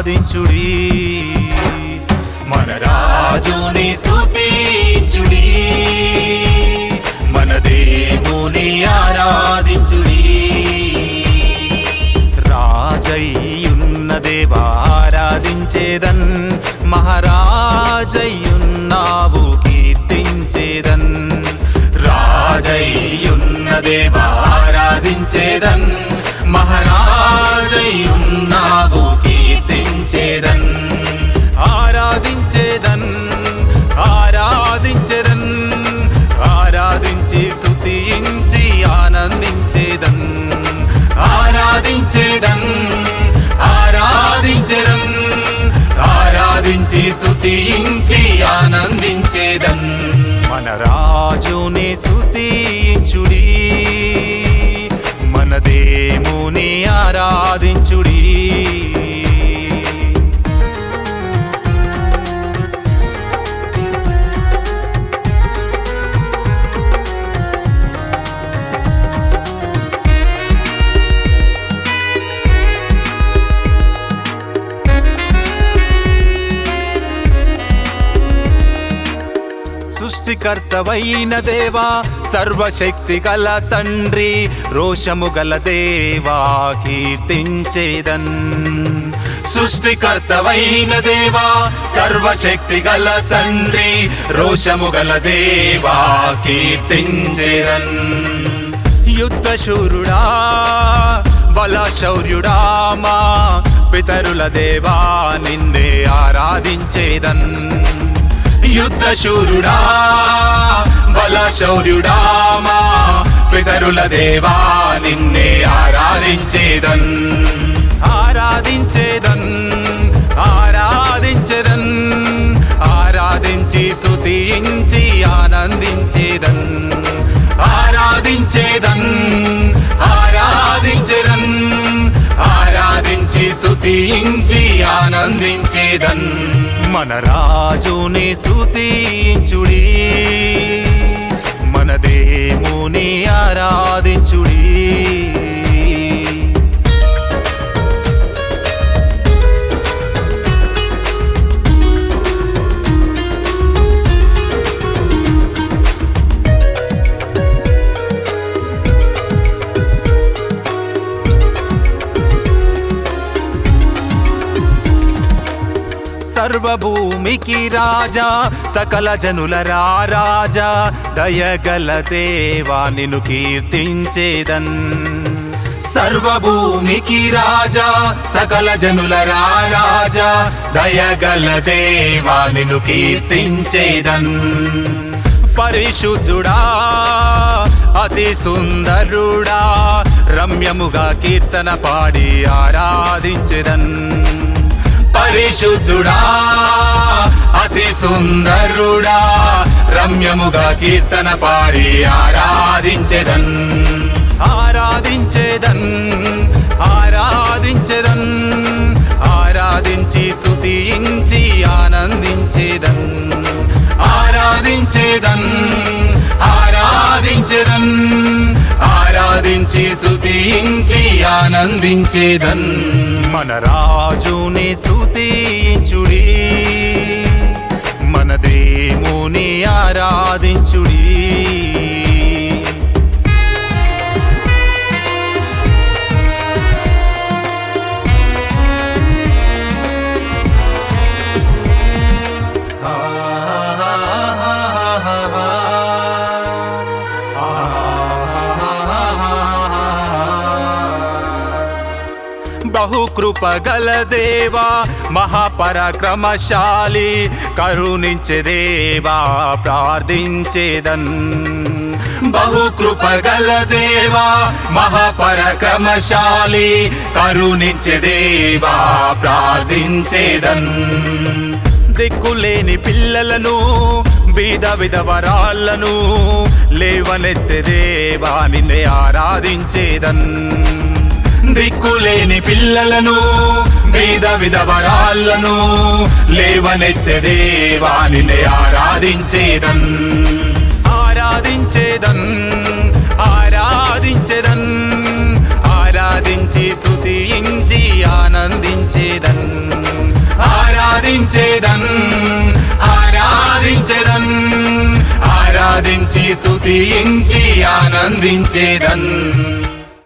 ఆరాధించుడి మన రాజుని స్తుతించుడి మన దేవుని ఆరాధించుడి రాజయ్యున్న దేవా ఆరాధించేదన్ మహారాజయ్యున్నావు కీర్తించేదన్ రాజయ్యున్న దేవా ఆరాధించేదన్ మహారాజయ్యున్నావు కీర్తించేదన్ ఆరాధించేదన్ ఆరాధించేదన్ ఆరాధించి స్తుతించి ఆనందించేదన్ ఆరాధించేదన్ ఆరాధించేదన్ ఆరాధించి స్తుతించి ఆనందించేదన్ మన రాజుని స్తుతించుడి మన దేవుని ఆరాధించుడి సృష్టికర్తవైన దేవా సర్వశక్తి గల తండ్రి రోషము గల దేవా కీర్తించేదన్ సృష్టికర్తవైన దేవా సర్వశక్తి గల తండ్రి రోషము గల దేవా కీర్తించేదన్ యుద్ధశూరుడా బలశౌర్యుడా మా పితరుల దేవా నిన్నే ఆరాధించేదన్ యుద్ధశూరుడా బలశౌర్యుడా మా పితరుల దేవా నిన్నే ఆరాధించేదన్ ఆరాధించేదన్ ఆరాధించేదన్ ఆరాధించి స్తుతించి ఆనందించేదన్ ఆరాధించేదన్ ఆరాధించేదన్ ఆరాధించి స్తుతించి ఆనందించేదన్ మన రాజుని స్తుతించుడి మన దేవుని ఆరాధించుడి సర్వభూమికి రాజా సకల జనుల రాజా దయగల దేవా నిన్ను కీర్తించేదన్ సర్వభూమికి రాజా సకల జనుల రాజా దయగల దేవా నిన్ను కీర్తించేదన్ పరిశుద్ధుడా అతి సుందరుడా రమ్యముగా కీర్తన పాడి ఆరాధించెదన్ పరిశుద్ధుడా అతి సుందరుడా రమ్యముగా కీర్తన పాడి ఆరాధించెదన్ ఆరాధించెదన్ ఆరాధించెదన్ ఆరాధించి స్తుతించి ఆనందించెదన్ ఆరాధించెదన్ ఆరాధించెదన్ ఆరాధించి స్తుతించి ఆనందించెదన్ మన రాజుని స్తుతించుడి మన దేవుని ఆరాధించుడి బహుకృపగల దేవా మహాపరాక్రమశాలి కరుణించే దేవా ప్రార్థించేదన్ బహుకృపగల దేవా మహాపరాక్రమశాలి కరుణించే దేవా ప్రార్థించేదన్ దిక్కులేని పిల్లలను బీద విధవరాళ్లను లేవనెత్తే దేవా నిన్నే ఆరాధించేదన్ దిక్కులేని పిల్లలను బీద విధవరాళ్లను లేవనెత్తే దేవా నిన్నే ఆరాధించేదన్ ఆరాధించేదన్ ఆరాధించేదన్ ఆరాధించి స్తుతించి ఆనందించేదన్ ఆరాధించేదన్ ఆరాధించేదన్ ఆరాధించి స్తుతించి ఆనందించేదన్